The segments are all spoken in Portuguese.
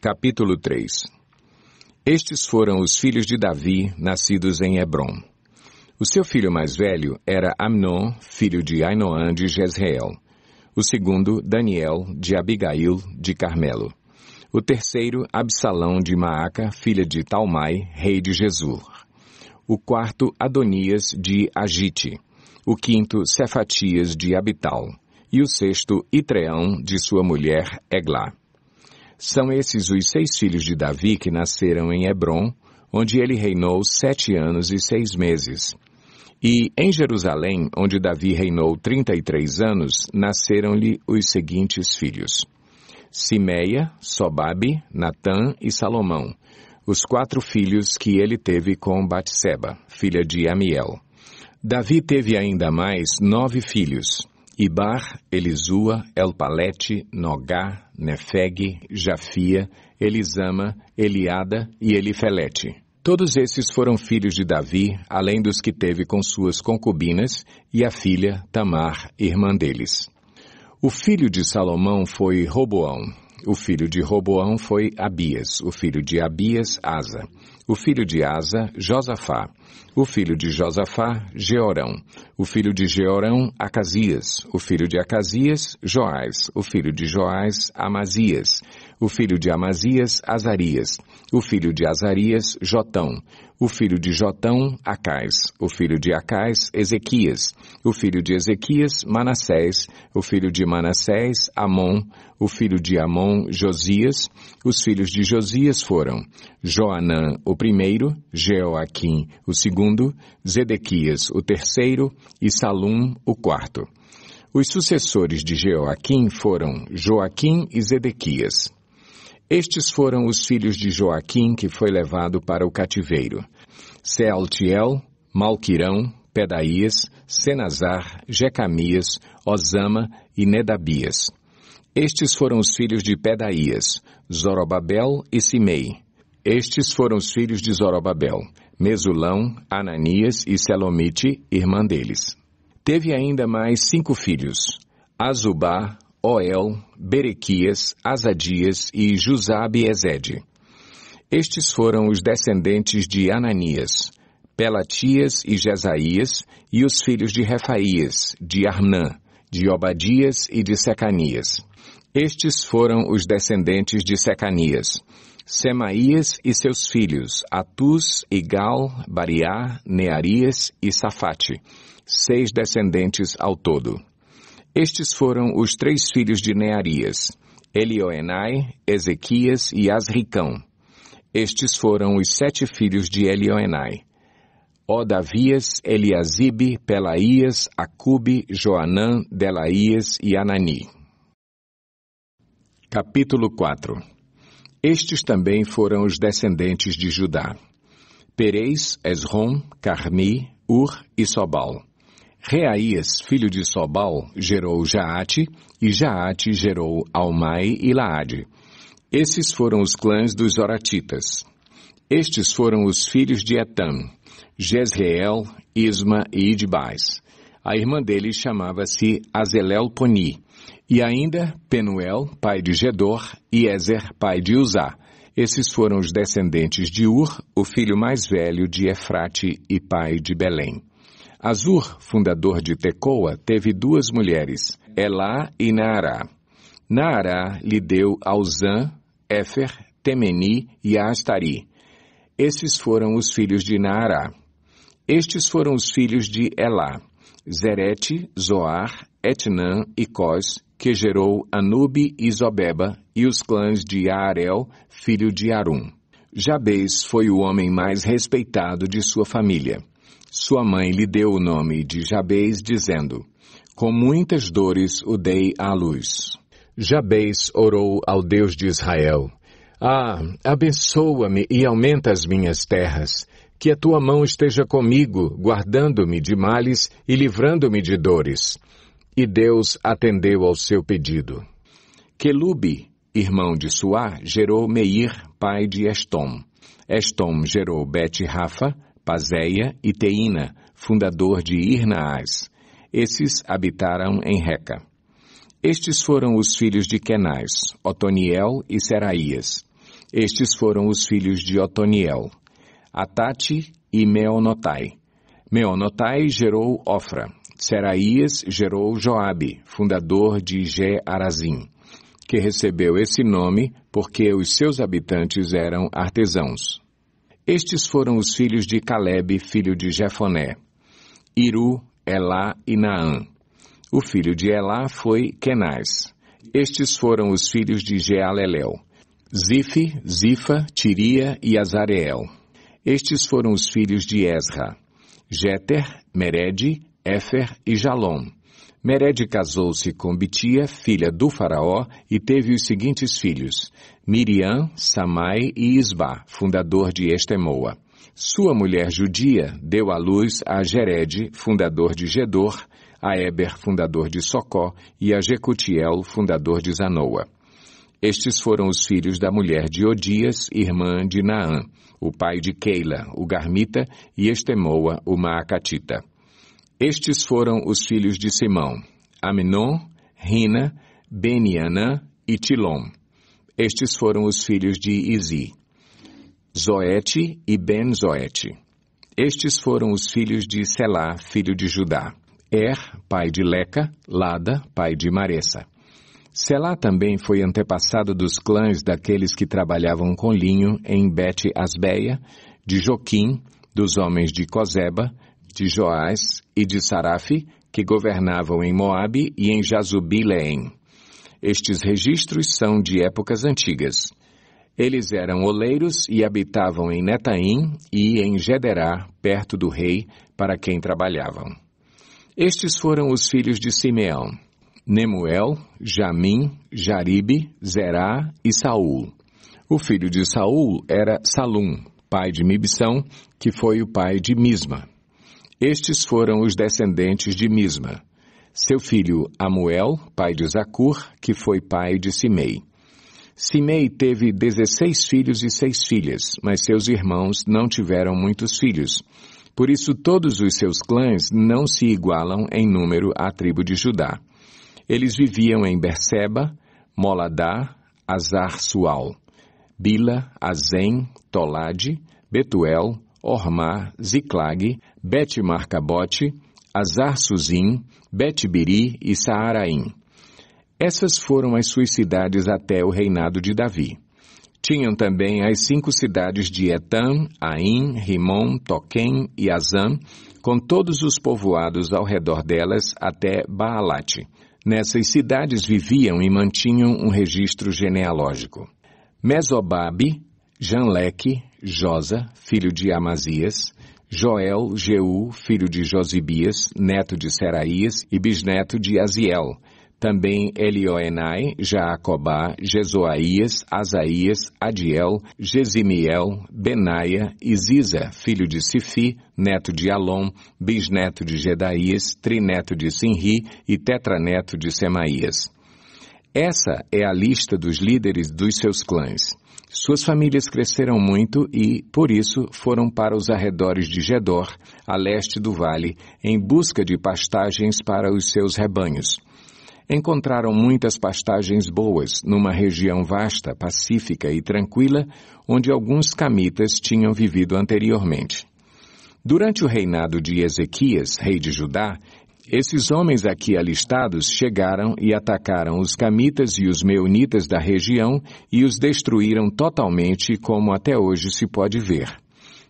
Capítulo 3. Estes foram os filhos de Davi, nascidos em Hebrom. O seu filho mais velho era Amnon, filho de Ainoã de Jezreel. O segundo, Daniel, de Abigail, de Carmelo. O terceiro, Absalão de Maaca, filha de Talmai, rei de Gesur. O quarto, Adonias de Agite. O quinto, Cefatias de Abital. E o sexto, Itreão, de sua mulher, Eglá. São esses os 6 filhos de Davi que nasceram em Hebrom, onde ele reinou 7 anos e 6 meses. E em Jerusalém, onde Davi reinou 33 anos, nasceram-lhe os seguintes filhos: Simeia, Sobabe, Natã e Salomão, os 4 filhos que ele teve com Batseba, filha de Amiel. Davi teve ainda mais 9 filhos: Ibar, Elisua, Elpalete, Nogá, Nefeg, Jafia, Elisama, Eliada e Elifelete. Todos esses foram filhos de Davi, além dos que teve com suas concubinas, e a filha Tamar, irmã deles. O filho de Salomão foi Roboão. O filho de Roboão foi Abias. O filho de Abias, Asa. O filho de Asa, Josafá. O filho de Josafá, Jeorão. O filho de Jeorão, Acasias. O filho de Acasias, Joás. O filho de Joás, Amazias. O filho de Amazias, Azarias. O filho de Azarias, Jotão. O filho de Jotão, Acais. O filho de Acais, Ezequias. O filho de Ezequias, Manassés. O filho de Manassés, Amon. O filho de Amon, Josias. Os filhos de Josias foram Joanã, o primeiro, Jeoaquim, o segundo, Zedequias, o terceiro, e Salum, o quarto. Os sucessores de Jeoaquim foram Joaquim e Zedequias. Estes foram os filhos de Joaquim que foi levado para o cativeiro: Sealtiel, Malquirão, Pedaías, Senazar, Jecamias, Osama e Nedabias. Estes foram os filhos de Pedaías, Zorobabel e Simei. Estes foram os filhos de Zorobabel, Mesulão, Ananias e Selomite, irmã deles. Teve ainda mais 5 filhos: Azubá, Oel, Berequias, Azadias e Jusabe-Ezede. Estes foram os descendentes de Ananias, Pelatias e Jesaías, e os filhos de Refaías, de Arnã, de Obadias e de Secanias. Estes foram os descendentes de Secanias: Semaías e seus filhos, Atus, Igal, Bariá, Nearias e Safate, 6 descendentes ao todo. Estes foram os 3 filhos de Nearias: Elioenai, Ezequias e Asricão. Estes foram os 7 filhos de Elioenai: Odavias, Eliasibe, Pelaías, Acube, Joanã, Delaías e Anani. Capítulo 4. Estes também foram os descendentes de Judá: Perez, Esrom, Carmi, Ur e Sobal. Reaías, filho de Sobal, gerou Jaate, e Jaate gerou Almai e Laade. Esses foram os clãs dos Oratitas. Estes foram os filhos de Etam: Jezreel, Isma e Idbais. A irmã dele chamava-se Azelelponi, e ainda Penuel, pai de Gedor, e Ezer, pai de Uzá. Esses foram os descendentes de Ur, o filho mais velho de Efrate e pai de Belém. Azur, fundador de Tecoa, teve 2 mulheres, Elá e Naará. Naará lhe deu Auzã, Éfer, Temeni e Astari. Esses foram os filhos de Naará. Estes foram os filhos de Elá: Zerete, Zoar, Etnã e Cós, que gerou Anube e Zobeba, e os clãs de Aarel, filho de Arum. Jabez foi o homem mais respeitado de sua família. Sua mãe lhe deu o nome de Jabez, dizendo: com muitas dores o dei à luz. Jabez orou ao Deus de Israel: abençoa-me e aumenta as minhas terras, que a tua mão esteja comigo, guardando-me de males e livrando-me de dores. E Deus atendeu ao seu pedido. Quelube, irmão de Suá, gerou Meir, pai de Estom. Estom gerou Bet-Rafa, Pazéia e Teína, fundador de Ir-Naás. Esses habitaram em Reca. Estes foram os filhos de Kenaz, Otoniel e Seraías. Estes foram os filhos de Otoniel, Atate e Meonotai. Meonotai gerou Ofra. Seraías gerou Joabe, fundador de Ge-Arazim, que recebeu esse nome porque os seus habitantes eram artesãos. Estes foram os filhos de Calebe, filho de Jefoné, Iru, Elá e Naã. O filho de Elá foi Kenaz. Estes foram os filhos de Jealelel, Zife, Zifa, Tiria e Azareel. Estes foram os filhos de Ezra, Jeter, Mered, Éfer e Jalom. Mered casou-se com Bitia, filha do faraó, e teve os seguintes filhos: Miriam, Samai e Isba, fundador de Estemoa. Sua mulher judia deu à luz a Jered, fundador de Gedor, a Eber, fundador de Socó, e a Jecutiel, fundador de Zanoa. Estes foram os filhos da mulher de Odias, irmã de Naã, o pai de Keila, o Garmita, e Estemoa, o Maacatita. Estes foram os filhos de Simão, Aminon, Rina, Benianã e Tilom. Estes foram os filhos de Izi, Zoete e Ben-Zoete. Estes foram os filhos de Selá, filho de Judá, pai de Leca, Lada, pai de Maressa. Selá também foi antepassado dos clãs daqueles que trabalhavam com linho em Bet-Asbeia, de Joquim, dos homens de Cozeba, de Joás e de Sarafe, que governavam em Moabe e em Jazubi-Leém. Estes registros são de épocas antigas. Eles eram oleiros e habitavam em Netaim e em Gederá, perto do rei, para quem trabalhavam. Estes foram os filhos de Simeão: Nemuel, Jamim, Jaribe, Zerá e Saul. O filho de Saul era Salum, pai de Mibsão, que foi o pai de Misma. Estes foram os descendentes de Misma. Seu filho Amuel, pai de Zacur, que foi pai de Simei. Simei teve 16 filhos e 6 filhas, mas seus irmãos não tiveram muitos filhos. Por isso todos os seus clãs não se igualam em número à tribo de Judá. Eles viviam em Berseba, Moladá, Azar-Sual, Bila, Azem, Tolade, Betuel, Ormá, Ziclag, Bet-Marcabote, Azar-Suzim, Bet-Biri e Saaraim. Essas foram as suas cidades até o reinado de Davi. Tinham também as 5 cidades de Etam, Aim, Rimon, Toquém e Azam, com todos os povoados ao redor delas até Baalate. Nessas cidades viviam e mantinham um registro genealógico. Mesobabe, Janleque, Josa, filho de Amazias, Joel, Jeú, filho de Josibias, neto de Seraías e bisneto de Aziel. Também Elioenai, Jaacobá, Jezoaías, Asaías, Adiel, Gesimiel, Benaia e Ziza, filho de Sifi, neto de Alom, bisneto de Gedaías, trineto de Sinri e tetraneto de Semaías. Essa é a lista dos líderes dos seus clãs. Suas famílias cresceram muito e, por isso, foram para os arredores de Gedor, a leste do vale, em busca de pastagens para os seus rebanhos. Encontraram muitas pastagens boas numa região vasta, pacífica e tranquila, onde alguns camitas tinham vivido anteriormente. Durante o reinado de Ezequias, rei de Judá, esses homens aqui alistados chegaram e atacaram os camitas e os meunitas da região e os destruíram totalmente, como até hoje se pode ver.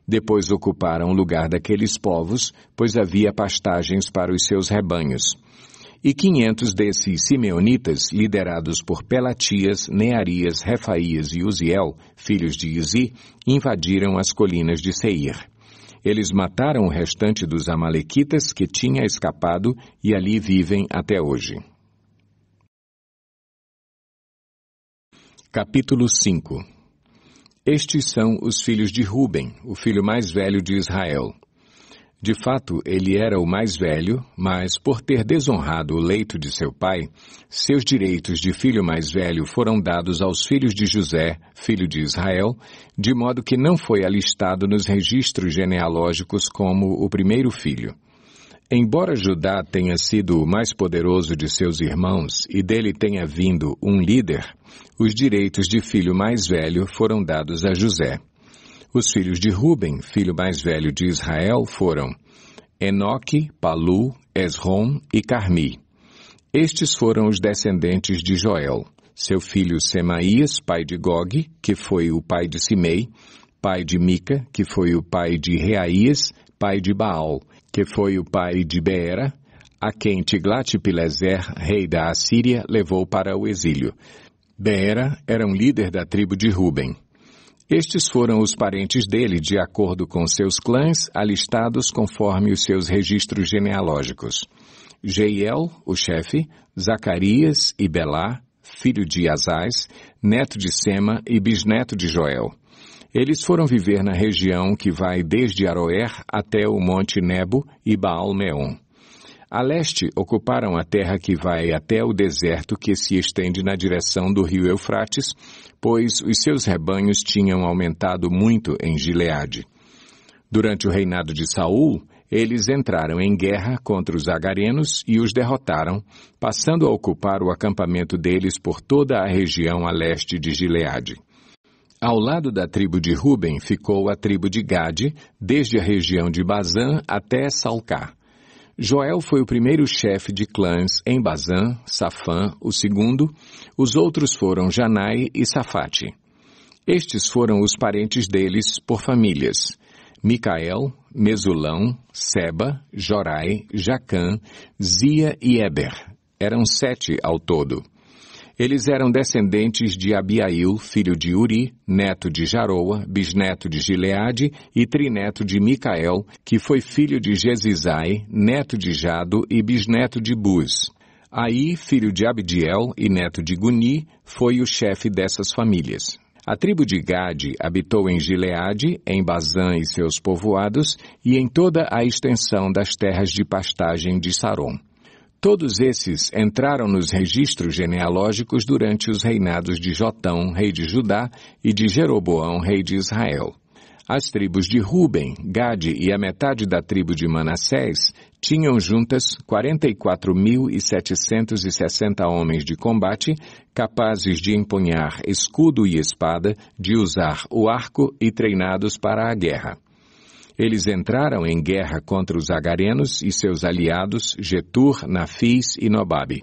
Depois ocuparam o lugar daqueles povos, pois havia pastagens para os seus rebanhos. E 500 desses simeonitas, liderados por Pelatias, Nearias, Refaías e Uziel, filhos de Izi, invadiram as colinas de Seir. Eles mataram o restante dos amalequitas que tinha escapado e ali vivem até hoje. Capítulo 5. Estes são os filhos de Ruben, o filho mais velho de Israel. De fato, ele era o mais velho, mas por ter desonrado o leito de seu pai, seus direitos de filho mais velho foram dados aos filhos de José, filho de Israel, de modo que não foi alistado nos registros genealógicos como o primeiro filho. Embora Judá tenha sido o mais poderoso de seus irmãos e dele tenha vindo um líder, os direitos de filho mais velho foram dados a José. Os filhos de Ruben, filho mais velho de Israel, foram Enoque, Palu, Esrom e Carmi. Estes foram os descendentes de Joel, seu filho Semaías, pai de Gog, que foi o pai de Simei, pai de Mica, que foi o pai de Reaías, pai de Baal, que foi o pai de Beera, a quem Tiglat-Pileser, rei da Assíria, levou para o exílio. Beera era um líder da tribo de Ruben. Estes foram os parentes dele, de acordo com seus clãs, alistados conforme os seus registros genealógicos. Jeiel, o chefe, Zacarias e Belá, filho de Azaz, neto de Sema e bisneto de Joel. Eles foram viver na região que vai desde Aroer até o Monte Nebo e Baal-Meon. A leste, ocuparam a terra que vai até o deserto que se estende na direção do rio Eufrates, pois os seus rebanhos tinham aumentado muito em Gileade. Durante o reinado de Saul, eles entraram em guerra contra os agarenos e os derrotaram, passando a ocupar o acampamento deles por toda a região a leste de Gileade. Ao lado da tribo de Ruben ficou a tribo de Gade, desde a região de Bazã até Salcá. Joel foi o primeiro chefe de clãs em Bazã, Safã, o segundo, os outros foram Janai e Safate. Estes foram os parentes deles por famílias: Micael, Mesulão, Seba, Jorai, Jacã, Zia e Eber. Eram 7 ao todo. Eles eram descendentes de Abiail, filho de Uri, neto de Jaroa, bisneto de Gileade e trineto de Micael, que foi filho de Jesizai, neto de Jado e bisneto de Buz. Aí, filho de Abdiel e neto de Guni, foi o chefe dessas famílias. A tribo de Gade habitou em Gileade, em Bazã e seus povoados, e em toda a extensão das terras de pastagem de Saron. Todos esses entraram nos registros genealógicos durante os reinados de Jotão, rei de Judá, e de Jeroboão, rei de Israel. As tribos de Ruben, Gade e a metade da tribo de Manassés tinham juntas 44.760 homens de combate, capazes de empunhar escudo e espada, de usar o arco e treinados para a guerra. Eles entraram em guerra contra os agarenos e seus aliados, Getur, Nafis e Nobabe.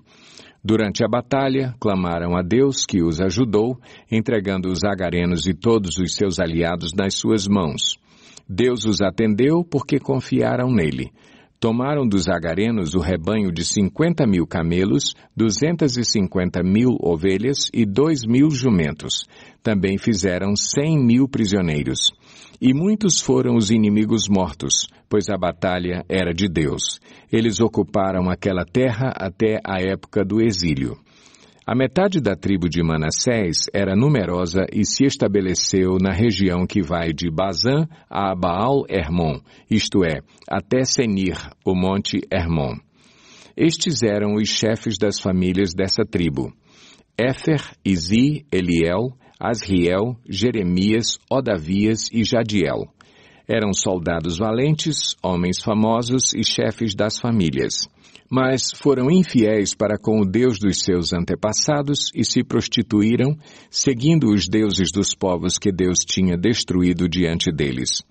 Durante a batalha, clamaram a Deus, que os ajudou, entregando os agarenos e todos os seus aliados nas suas mãos. Deus os atendeu porque confiaram nele. Tomaram dos agarenos o rebanho de 50.000 camelos, 250.000 ovelhas e 2.000 jumentos. Também fizeram 100.000 prisioneiros. E muitos foram os inimigos mortos, pois a batalha era de Deus. Eles ocuparam aquela terra até a época do exílio. A metade da tribo de Manassés era numerosa e se estabeleceu na região que vai de Bazã a Baal-Hermon, isto é, até Senir, o monte Hermon. Estes eram os chefes das famílias dessa tribo: Éfer, Izi, Eliel, Asriel, Jeremias, Odavias e Jadiel. Eram soldados valentes, homens famosos e chefes das famílias. Mas foram infiéis para com o Deus dos seus antepassados e se prostituíram, seguindo os deuses dos povos que Deus tinha destruído diante deles.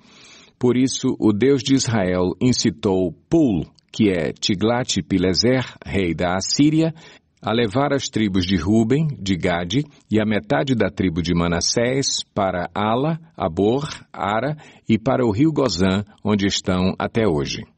Por isso, o Deus de Israel incitou Pul, que é Tiglat-Pileser, rei da Assíria, a levar as tribos de Ruben, de Gade e a metade da tribo de Manassés para Ala, Abor, Ara e para o rio Gozã, onde estão até hoje.